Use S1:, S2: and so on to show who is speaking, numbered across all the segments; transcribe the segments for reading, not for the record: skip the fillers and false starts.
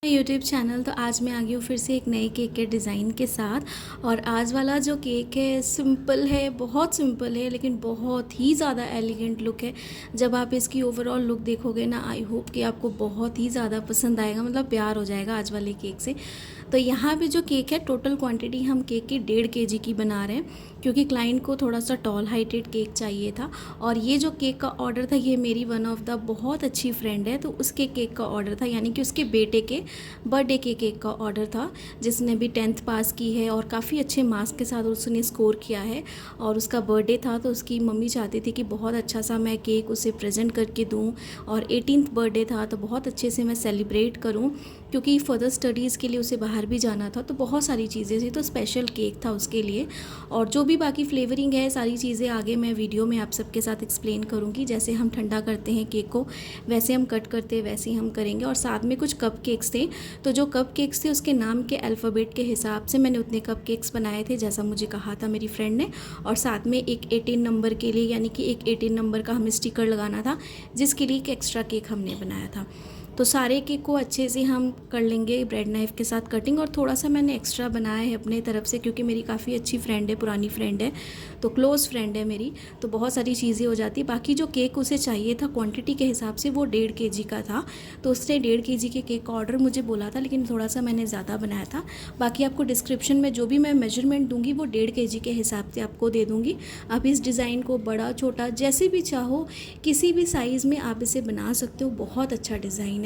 S1: YouTube channel. तो आज मैं आ गई हूँ फिर से एक नए केक के डिज़ाइन के साथ। और आज वाला जो केक है सिंपल है, बहुत सिंपल है, लेकिन बहुत ही ज़्यादा एलिगेंट लुक है। जब आप इसकी ओवरऑल लुक देखोगे ना, आई होप कि आपको बहुत ही ज़्यादा पसंद आएगा, मतलब प्यार हो जाएगा आज वाले केक से। तो यहाँ पे जो केक है, टोटल क्वांटिटी हम केक की 1.5 kg की बना रहे हैं, क्योंकि क्लाइंट को थोड़ा सा टॉल हाइटेड केक चाहिए था। और ये जो केक का ऑर्डर था, ये मेरी वन ऑफ द बहुत अच्छी फ्रेंड है, तो उसके केक का ऑर्डर था, यानी कि उसके बेटे के बर्थडे के केक का ऑर्डर था, जिसने भी 10th पास की है और काफ़ी अच्छे मार्क्स के साथ उसने स्कोर किया है। और उसका बर्थडे था, तो उसकी मम्मी चाहती थी कि बहुत अच्छा सा मैं केक उसे प्रेजेंट करके दूं। और 18th बर्थडे था, तो बहुत अच्छे से मैं सेलिब्रेट करूं, क्योंकि फर्दर स्टडीज़ के लिए उसे बाहर भी जाना था, तो बहुत सारी चीज़ें थी, तो स्पेशल केक था उसके लिए। और जो भी बाकी फ्लेवरिंग है, सारी चीज़ें आगे मैं वीडियो में आप सबके साथ एक्सप्लेन करूँगी। जैसे हम ठंडा करते हैं केक को, वैसे हम कट करते हैं, वैसे ही हम करेंगे। और साथ में कुछ कप केक्स थे, तो जो कप केक्स थे उसके नाम के अल्फ़ाबेट के हिसाब से मैंने उतने कप केक्स बनाए थे, जैसा मुझे कहा था मेरी फ्रेंड ने। और साथ में एक 18 नंबर के लिए, यानी कि एक 18 नंबर का हमें स्टिकर लगाना था, जिसके लिए एक एक्स्ट्रा केक हमने बनाया था। तो सारे केक को अच्छे से हम कर लेंगे ब्रेड नाइफ़ के साथ कटिंग। और थोड़ा सा मैंने एक्स्ट्रा बनाया है अपने तरफ से, क्योंकि मेरी काफ़ी अच्छी फ्रेंड है, पुरानी फ्रेंड है, तो क्लोज़ फ्रेंड है मेरी, तो बहुत सारी चीज़ें हो जाती। बाकी जो केक उसे चाहिए था क्वांटिटी के हिसाब से, वो 1.5 kg का था, तो उसने 1.5 kg के केक का ऑर्डर मुझे बोला था, लेकिन थोड़ा सा मैंने ज़्यादा बनाया था। बाकी आपको डिस्क्रिप्शन में जो भी मैं मेजरमेंट दूंगी, वो 1.5 kg के हिसाब से आपको दे दूँगी। आप इस डिज़ाइन को बड़ा छोटा जैसे भी चाहो, किसी भी साइज़ में आप इसे बना सकते हो। बहुत अच्छा डिज़ाइन है।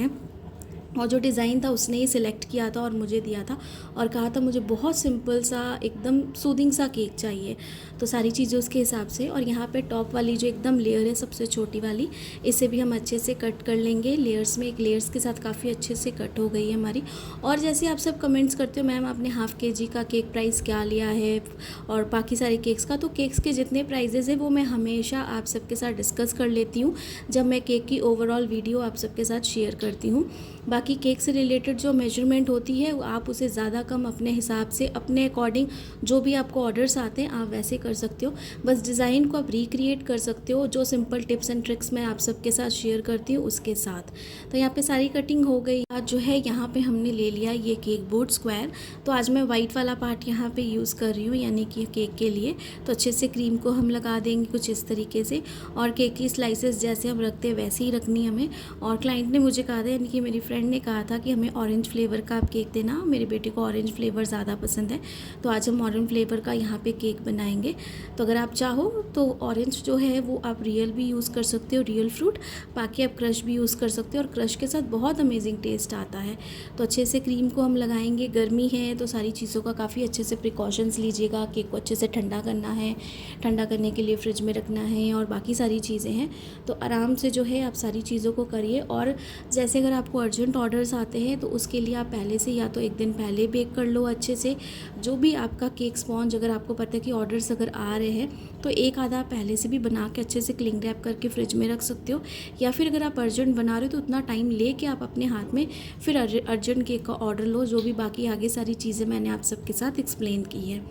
S1: और जो डिज़ाइन था उसने ही सिलेक्ट किया था और मुझे दिया था, और कहा था मुझे बहुत सिंपल सा, एकदम सूदिंग सा केक चाहिए, तो सारी चीज़ें उसके हिसाब से। और यहाँ पे टॉप वाली जो एकदम लेयर है, सबसे छोटी वाली, इसे भी हम अच्छे से कट कर लेंगे लेयर्स में। एक लेयर्स के साथ काफ़ी अच्छे से कट हो गई है हमारी। और जैसे आप सब कमेंट्स करते हो, मैम आपने ½ kg का केक प्राइस क्या लिया है, और बाकी सारे केक्स का, तो केक्स के जितने प्राइजेज़ है वो मैं हमेशा आप सबके साथ डिस्कस कर लेती हूँ जब मैं केक की ओवरऑल वीडियो आप सबके साथ शेयर करती हूँ। बाकी केक से रिलेटेड जो मेजरमेंट होती है, आप उसे ज़्यादा कम अपने हिसाब से, अपने अकॉर्डिंग, जो भी आपको ऑर्डर्स आते हैं आप वैसे कर सकते हो। बस डिज़ाइन को आप रिक्रिएट कर सकते हो, जो सिंपल टिप्स एंड ट्रिक्स मैं आप सबके साथ शेयर करती हूँ उसके साथ। तो यहाँ पे सारी कटिंग हो गई। आज जो है यहाँ पे हमने ले लिया ये केक बोर्ड स्क्वायर। तो आज मैं वाइट वाला पार्ट यहाँ पे यूज़ कर रही हूँ, यानी कि केक के लिए। तो अच्छे से क्रीम को हम लगा देंगे कुछ इस तरीके से, और केक की स्लाइसेस जैसे हम रखते हैं वैसे ही रखनी हमें। और क्लाइंट ने मुझे कहा था, यानी कि मेरी फ्रेंड ने कहा था कि हमें ऑरेंज फ्लेवर का आप केक देना, मेरे बेटे को ऑरेंज फ्लेवर ज़्यादा पसंद है, तो आज हम ऑरेंज फ्लेवर का यहाँ पे केक बनाएंगे। तो अगर आप चाहो तो ऑरेंज जो है वो आप रियल भी यूज़ कर सकते हो, रियल फ्रूट। बाकी आप क्रश भी यूज़ कर सकते हो, और क्रश के साथ बहुत अमेजिंग टेस्ट आता है। तो अच्छे से क्रीम को हम लगाएंगे। गर्मी है तो सारी चीज़ों का काफ़ी अच्छे से प्रिकॉशंस लीजिएगा। केक को अच्छे से ठंडा करना है, ठंडा करने के लिए फ्रिज में रखना है, और बाकी सारी चीज़ें हैं, तो आराम से जो है आप सारी चीज़ों को करिए। और जैसे अगर आपको अर्जेंट ऑर्डर्स आते हैं, तो उसके लिए आप पहले से, या तो एक दिन पहले बेक कर लो अच्छे से। जो भी आपका केक स्पॉन्ज, अगर आपको पता है कि ऑर्डर्स अगर आ रहे हैं, तो एक आधा पहले से भी बना के अच्छे से क्लिंग रैप करके फ्रिज में रख सकते हो। या फिर अगर आप अर्जेंट बना रहे हो, तो उतना टाइम ले के आप अपने हाथ में फिर अर्जेंट केक का ऑर्डर लो। जो भी बाकी आगे सारी चीज़ें मैंने आप सबके साथ एक्सप्लेन की है।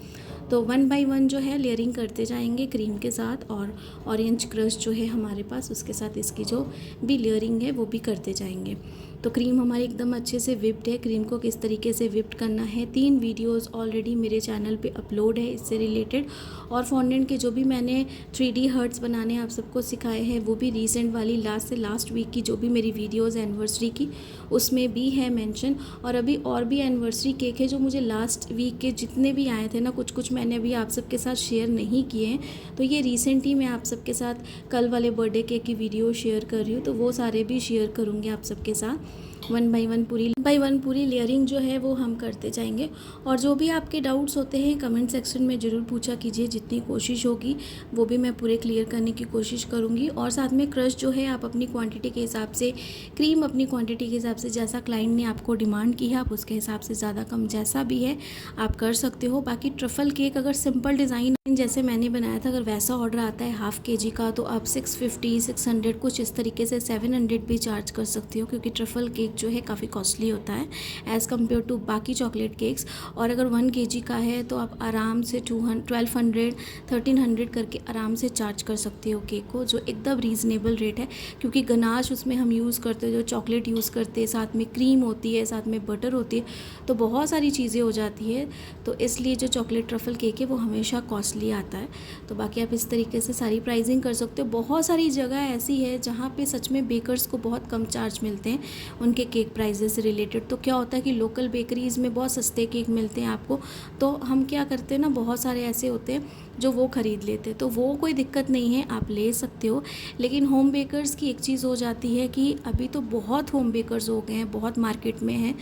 S1: तो 1 बाय 1 जो है लेयरिंग करते जाएंगे क्रीम के साथ, और ऑरेंज क्रश जो है हमारे पास, उसके साथ इसकी जो भी लेयरिंग है वो भी करते जाएंगे। तो क्रीम हमारी एकदम अच्छे से विप्ड है। क्रीम को किस तरीके से विप्ड करना है, 3 वीडियोस ऑलरेडी मेरे चैनल पे अपलोड है इससे रिलेटेड। और फॉन्डेंट के जो भी मैंने 3D हर्ट्स बनाने आप सबको सिखाए हैं, वो भी रीसेंट वाली लास्ट से लास्ट वीक की जो भी मेरी वीडियोस एनिवर्सरी की, उसमें भी है मेंशन। और अभी और भी एनिवर्सरी केक है जो मुझे लास्ट वीक के जितने भी आए थे ना, कुछ कुछ मैंने अभी आप सबके साथ शेयर नहीं किए हैं, तो ये रिसेंट ही मैं आप सबके साथ कल वाले बर्थडे केक की वीडियो शेयर कर रही हूँ, तो वो सारे भी शेयर करूँगी आप सबके साथ। 1 बाय 1 पूरी लेयरिंग जो है वो हम करते जाएंगे। और जो भी आपके डाउट्स होते हैं कमेंट सेक्शन में ज़रूर पूछा कीजिए, जितनी कोशिश होगी वो भी मैं पूरे क्लियर करने की कोशिश करूँगी। और साथ में क्रश जो है आप अपनी क्वांटिटी के हिसाब से, क्रीम अपनी क्वांटिटी के हिसाब से, जैसा क्लाइंट ने आपको डिमांड की है आप उसके हिसाब से ज़्यादा कम जैसा भी है आप कर सकते हो। बाकी ट्रफल केक अगर सिंपल डिज़ाइन जैसे मैंने बनाया था, अगर वैसा ऑर्डर आता है ½ kg का, तो आप 650 600 कुछ इस तरीके से 700 भी चार्ज कर सकते हो, क्योंकि ट्रफल केक केक जो है काफ़ी कॉस्टली होता है एज़ कम्पेयर टू बाकी चॉकलेट केक्स। और अगर 1 kg का है तो आप आराम से 1200 1300 करके आराम से चार्ज कर सकते हो केक को, जो एकदम रीज़नेबल रेट है। क्योंकि गनाश उसमें हम यूज़ करते हैं, जो चॉकलेट यूज़ करते हैं, साथ में क्रीम होती है, साथ में बटर होती है, तो बहुत सारी चीज़ें हो जाती है। तो इसलिए जो चॉकलेट ट्रफ़ल केक है वो हमेशा कॉस्टली आता है। तो बाकी आप इस तरीके से सारी प्राइसिंग कर सकते हो। बहुत सारी जगह ऐसी है जहाँ पे सच में बेकर्स को बहुत कम चार्ज मिलते हैं उनके केक प्राइजेस से रिलेटेड। तो क्या होता है कि लोकल बेकरीज़ में बहुत सस्ते केक मिलते हैं आपको, तो हम क्या करते हैं ना, बहुत सारे ऐसे होते हैं जो वो ख़रीद लेते हैं, तो वो कोई दिक्कत नहीं है, आप ले सकते हो। लेकिन होम बेकर्स की एक चीज़ हो जाती है कि अभी तो बहुत होम बेकर्स हो गए हैं, बहुत मार्केट में हैं,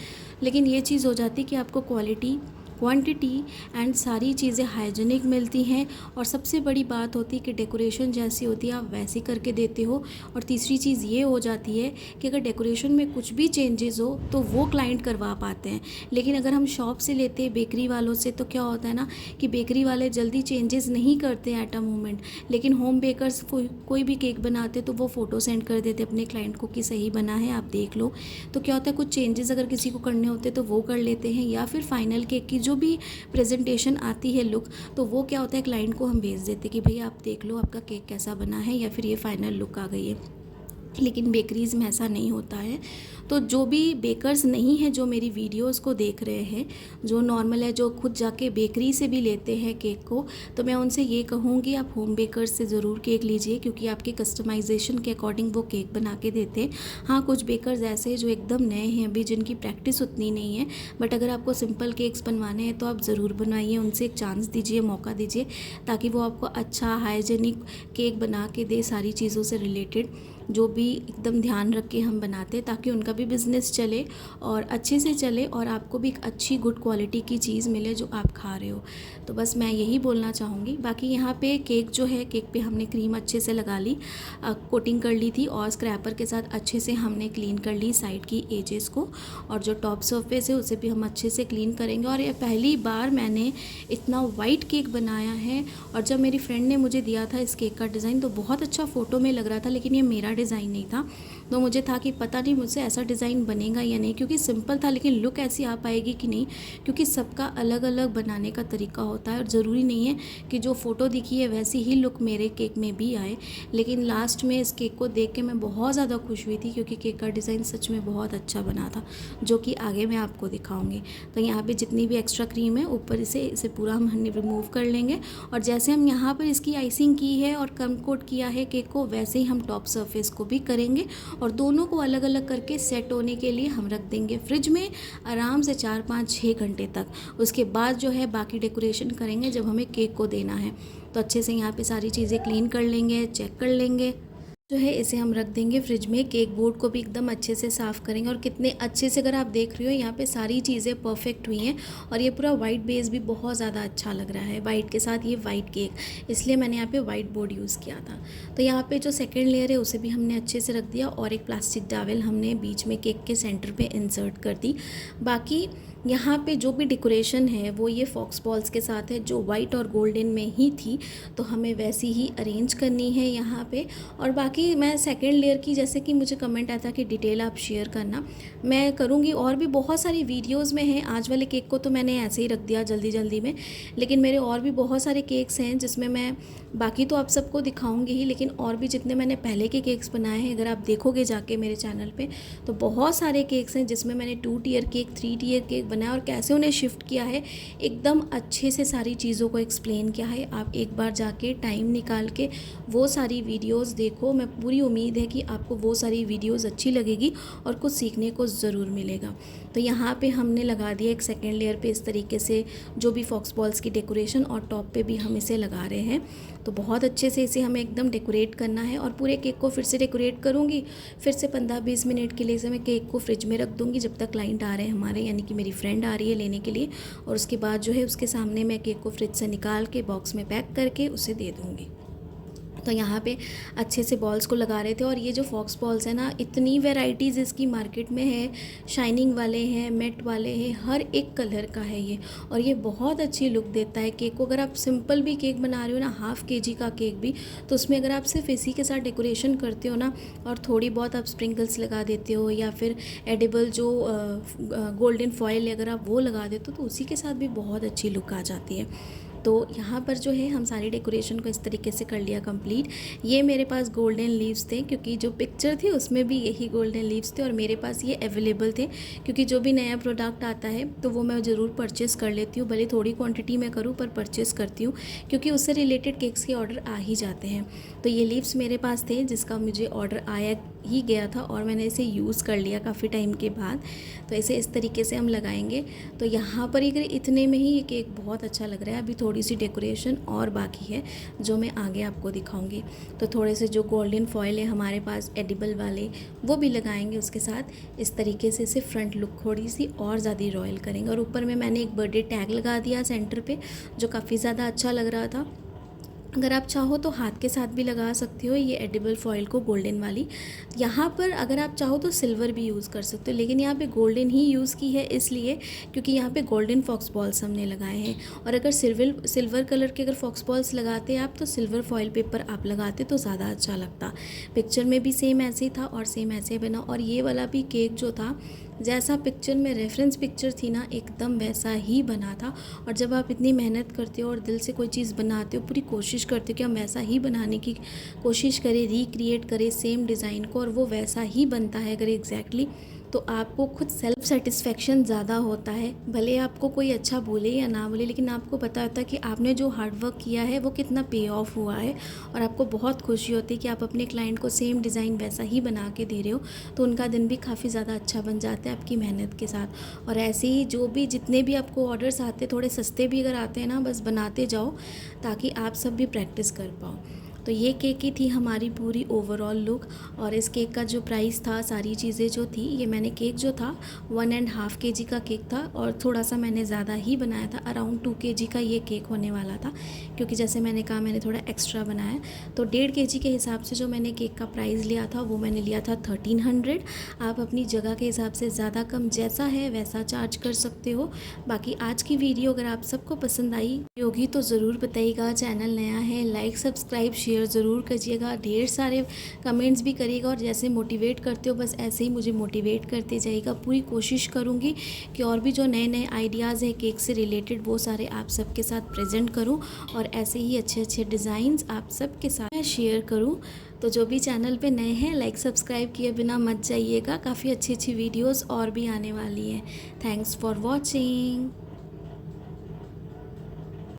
S1: लेकिन ये चीज़ हो जाती है कि आपको क्वालिटी, क्वांटिटी एंड सारी चीज़ें हाइजीनिक मिलती हैं। और सबसे बड़ी बात होती है कि डेकोरेशन जैसी होती है आप वैसी करके देते हो। और तीसरी चीज़ ये हो जाती है कि अगर डेकोरेशन में कुछ भी चेंजेस हो तो वो क्लाइंट करवा पाते हैं। लेकिन अगर हम शॉप से लेते हैं बेकरी वालों से, तो क्या होता है ना कि बेकरी वाले जल्दी चेंजेस नहीं करते एट अ मोमेंट, लेकिन होम बेकर्स कोई भी केक बनाते तो वो फ़ोटो सेंड कर देते अपने क्लाइंट को कि सही बना है, आप देख लो। तो क्या होता है, कुछ चेंजेस अगर किसी को करने होते तो वो कर लेते हैं, या फिर फाइनल केक की जो भी प्रेजेंटेशन आती है लुक, तो वो क्या होता है क्लाइंट को हम भेज देते कि भैया आप देख लो आपका केक कैसा बना है, या फिर ये फाइनल लुक आ गई है। लेकिन बेकरीज़ में ऐसा नहीं होता है। तो जो भी बेकर्स नहीं है जो मेरी वीडियोस को देख रहे हैं, जो नॉर्मल है, जो खुद जाके बेकरी से भी लेते हैं केक को, तो मैं उनसे ये कहूँगी आप होम बेकर्स से ज़रूर केक लीजिए, क्योंकि आपके कस्टमाइजेशन के अकॉर्डिंग वो केक बना के देते हैं। हाँ, कुछ बेकर्स ऐसे हैं जो एकदम नए हैं अभी, जिनकी प्रैक्टिस उतनी नहीं है, बट अगर आपको सिंपल केक्स बनवाने हैं तो आप ज़रूर बनवाइए, उनसे एक चांस दीजिए, मौका दीजिए, ताकि वो आपको अच्छा हाइजेनिक केक बना के दे, सारी चीज़ों से रिलेटेड जो भी एकदम ध्यान रख के हम बनाते हैं, ताकि उनका भी बिज़नेस चले और अच्छे से चले और आपको भी एक अच्छी गुड क्वालिटी की चीज़ मिले जो आप खा रहे हो। तो बस मैं यही बोलना चाहूँगी। बाकी यहाँ पे केक जो है, केक पे हमने क्रीम अच्छे से लगा ली, कोटिंग कर ली थी, और स्क्रैपर के साथ अच्छे से हमने क्लीन कर ली साइड की एजेस को, और जो टॉप सरफेस है उसे भी हम अच्छे से क्लीन करेंगे। और ये पहली बार मैंने इतना वाइट केक बनाया है, और जब मेरी फ्रेंड ने मुझे दिया था इस केक का डिज़ाइन तो बहुत अच्छा फ़ोटो में लग रहा था, लेकिन ये मेरा डिज़ाइन नहीं था। तो मुझे था कि पता नहीं मुझसे ऐसा डिज़ाइन बनेगा या नहीं, क्योंकि सिंपल था, लेकिन लुक ऐसी आ पाएगी कि नहीं, क्योंकि सबका अलग अलग बनाने का तरीका होता है, और ज़रूरी नहीं है कि जो फ़ोटो दिखी है वैसी ही लुक मेरे केक में भी आए। लेकिन लास्ट में इस केक को देख के मैं बहुत ज़्यादा खुश हुई थी, क्योंकि केक का डिज़ाइन सच में बहुत अच्छा बना था, जो कि आगे मैं आपको दिखाऊँगी। तो यहाँ पर जितनी भी एक्स्ट्रा क्रीम है ऊपर इसे पूरा हम रिमूव कर लेंगे, और जैसे हम यहाँ पर इसकी आइसिंग की है और कम कोट किया है केक को, वैसे ही हम टॉप सरफेस को भी करेंगे, और दोनों को अलग अलग करके सेट होने के लिए हम रख देंगे फ्रिज में आराम से 4-5-6 घंटे तक। उसके बाद जो है बाकी डेकोरेशन करेंगे जब हमें केक को देना है। तो अच्छे से यहाँ पे सारी चीज़ें क्लीन कर लेंगे, चेक कर लेंगे, जो है इसे हम रख देंगे फ्रिज में। केक बोर्ड को भी एकदम अच्छे से साफ़ करेंगे, और कितने अच्छे से, अगर आप देख रहे हो यहाँ पे सारी चीज़ें परफेक्ट हुई हैं, और ये पूरा वाइट बेस भी बहुत ज़्यादा अच्छा लग रहा है वाइट के साथ, ये वाइट केक, इसलिए मैंने यहाँ पे वाइट बोर्ड यूज़ किया था। तो यहाँ पे जो सेकेंड लेयर है उसे भी हमने अच्छे से रख दिया, और एक प्लास्टिक टॉवेल हमने बीच में केक के सेंटर पर इंसर्ट कर दी। बाकी यहाँ पे जो भी डेकोरेशन है वो ये फॉक्स बॉल्स के साथ है, जो वाइट और गोल्डन में ही थी, तो हमें वैसी ही अरेंज करनी है यहाँ पे। और बाकी मैं सेकंड लेयर की, जैसे कि मुझे कमेंट आता कि डिटेल आप शेयर करना, मैं करूँगी, और भी बहुत सारी वीडियोज़ में है। आज वाले केक को तो मैंने ऐसे ही रख दिया जल्दी जल्दी में, लेकिन मेरे और भी बहुत सारे केक्स हैं जिसमें मैं, बाकी तो आप सबको दिखाऊंगी ही, लेकिन और भी जितने मैंने पहले के केक्स बनाए हैं, अगर आप देखोगे जाके मेरे चैनल पे, तो बहुत सारे केक्स हैं जिसमें मैंने 2 टियर केक, 3 टियर केक बनाया, और कैसे उन्हें शिफ्ट किया है, एकदम अच्छे से सारी चीज़ों को एक्सप्लेन किया है। आप एक बार जाके टाइम निकाल के वो सारी वीडियोज़ देखो, मैं पूरी उम्मीद है कि आपको वो सारी वीडियोज़ अच्छी लगेगी और कुछ सीखने को ज़रूर मिलेगा। तो यहाँ पे हमने लगा दिया एक सेकेंड लेयर पे इस तरीके से जो भी फॉक्स बॉल्स की डेकोरेशन, और टॉप पे भी हम इसे लगा रहे हैं। तो बहुत अच्छे से इसे हमें एकदम डेकोरेट करना है, और पूरे केक को फिर से डेकोरेट करूँगी, फिर से 15-20 मिनट के लिए से मैं केक को फ्रिज में रख दूँगी, जब तक क्लाइंट आ रहे हैं हमारे, यानी कि मेरी फ्रेंड आ रही है लेने के लिए, और उसके बाद जो है उसके सामने मैं केक को फ्रिज से निकाल के बॉक्स में पैक करके उसे दे दूँगी। तो यहाँ पे अच्छे से बॉल्स को लगा रहे थे। और ये जो फॉक्स बॉल्स है ना, इतनी वैराइटीज़ इसकी मार्केट में है, शाइनिंग वाले हैं, मैट वाले हैं, हर एक कलर का है ये। और ये बहुत अच्छी लुक देता है केक को। अगर आप सिंपल भी केक बना रहे हो ना, हाफ़ केजी का केक भी, तो उसमें अगर आप सिर्फ इसी के साथ डेकोरेशन करते हो ना, और थोड़ी बहुत आप स्प्रिंकल्स लगा देते हो या फिर एडिबल जो गोल्डन फॉयल है अगर आप वो लगा देते हो, तो उसी के साथ भी बहुत अच्छी लुक आ जाती है। तो यहाँ पर जो है हम सारी डेकोरेशन को इस तरीके से कर लिया कंप्लीट। ये मेरे पास गोल्डन लीव्स थे, क्योंकि जो पिक्चर थी उसमें भी यही गोल्डन लीव्स थे और मेरे पास ये अवेलेबल थे, क्योंकि जो भी नया प्रोडक्ट आता है तो वो मैं ज़रूर परचेज़ कर लेती हूँ। भले थोड़ी क्वांटिटी में करूँ पर परचेज़ करती हूँ, क्योंकि उससे रिलेटेड केक्स के ऑर्डर आ ही जाते हैं। तो ये लीव्स मेरे पास थे, जिसका मुझे ऑर्डर आया ही गया था और मैंने इसे यूज़ कर लिया काफ़ी टाइम के बाद। तो इसे इस तरीके से हम लगाएंगे। तो यहाँ पर अगर इतने में ही ये केक बहुत अच्छा लग रहा है। अभी थोड़ी सी डेकोरेशन और बाकी है जो मैं आगे आपको दिखाऊंगी। तो थोड़े से जो गोल्डन फॉयल है हमारे पास एडिबल वाले, वो भी लगाएंगे उसके साथ। इस तरीके से इसे फ्रंट लुक थोड़ी सी और ज़्यादा रॉयल करेंगे। और ऊपर में मैंने एक बर्थडे टैग लगा दिया सेंटर पे, जो काफ़ी ज़्यादा अच्छा लग रहा था। अगर आप चाहो तो हाथ के साथ भी लगा सकते हो ये एडिबल फॉयल को, गोल्डन वाली। यहाँ पर अगर आप चाहो तो सिल्वर भी यूज़ कर सकते हो, लेकिन यहाँ पे गोल्डन ही यूज़ की है इसलिए क्योंकि यहाँ पे गोल्डन फॉक्स बॉल्स हमने लगाए हैं। और अगर सिल्वर कलर के अगर फॉक्स बॉल्स लगाते आप तो सिल्वर फॉयल पेपर आप लगाते तो ज़्यादा अच्छा लगता। पिक्चर में भी सेम ऐसे ही था और सेम ऐसे बना। और ये वाला भी केक जो था, जैसा पिक्चर में रेफरेंस पिक्चर थी ना, एकदम वैसा ही बना था। और जब आप इतनी मेहनत करते हो और दिल से कोई चीज़ बनाते हो, पूरी कोशिश करते हो कि हम वैसा ही बनाने की कोशिश करें, रिक्रिएट करें सेम डिज़ाइन को, और वो वैसा ही बनता है अगर एग्जैक्टली, तो आपको खुद सेल्फ सेटिस्फेक्शन ज़्यादा होता है। भले आपको कोई अच्छा बोले या ना बोले, लेकिन आपको पता होता है कि आपने जो हार्ड वर्क किया है वो कितना पे ऑफ हुआ है। और आपको बहुत खुशी होती है कि आप अपने क्लाइंट को सेम डिज़ाइन वैसा ही बना के दे रहे हो, तो उनका दिन भी काफ़ी ज़्यादा अच्छा बन जाता है आपकी मेहनत के साथ। और ऐसे ही जो भी जितने भी आपको ऑर्डर्स आते हैं, थोड़े सस्ते भी अगर आते हैं ना, बस बनाते जाओ ताकि आप सब भी प्रैक्टिस कर पाओ। तो ये केक की थी हमारी पूरी ओवरऑल लुक। और इस केक का जो प्राइस था, सारी चीज़ें जो थी, ये मैंने केक जो था 1.5 kg का केक था और थोड़ा सा मैंने ज़्यादा ही बनाया था। अराउंड 2 kg का ये केक होने वाला था, क्योंकि जैसे मैंने कहा मैंने थोड़ा एक्स्ट्रा बनाया। तो 1.5 kg के हिसाब से जो मैंने केक का प्राइस लिया था वो मैंने लिया था 1300। आप अपनी जगह के हिसाब से ज़्यादा कम जैसा है वैसा चार्ज कर सकते हो। बाकी आज की वीडियो अगर आप सबको पसंद आई होगी तो ज़रूर बताइएगा। चैनल नया है, लाइक सब्सक्राइब शेयर ज़रूर करिएगा, ढेर सारे कमेंट्स भी करिएगा। और जैसे मोटिवेट करते हो बस ऐसे ही मुझे मोटिवेट करते जाइएगा। पूरी कोशिश करूँगी कि और भी जो नए नए आइडियाज़ हैं केक से रिलेटेड वो सारे आप सबके साथ प्रेजेंट करूँ, और ऐसे ही अच्छे अच्छे डिज़ाइंस आप सबके साथ मैं शेयर करूँ। तो जो भी चैनल पे नए हैं, लाइक सब्सक्राइब किए बिना मत जाइएगा। काफ़ी अच्छी अच्छी वीडियोज़ और भी आने वाली हैं। Thanks for watching.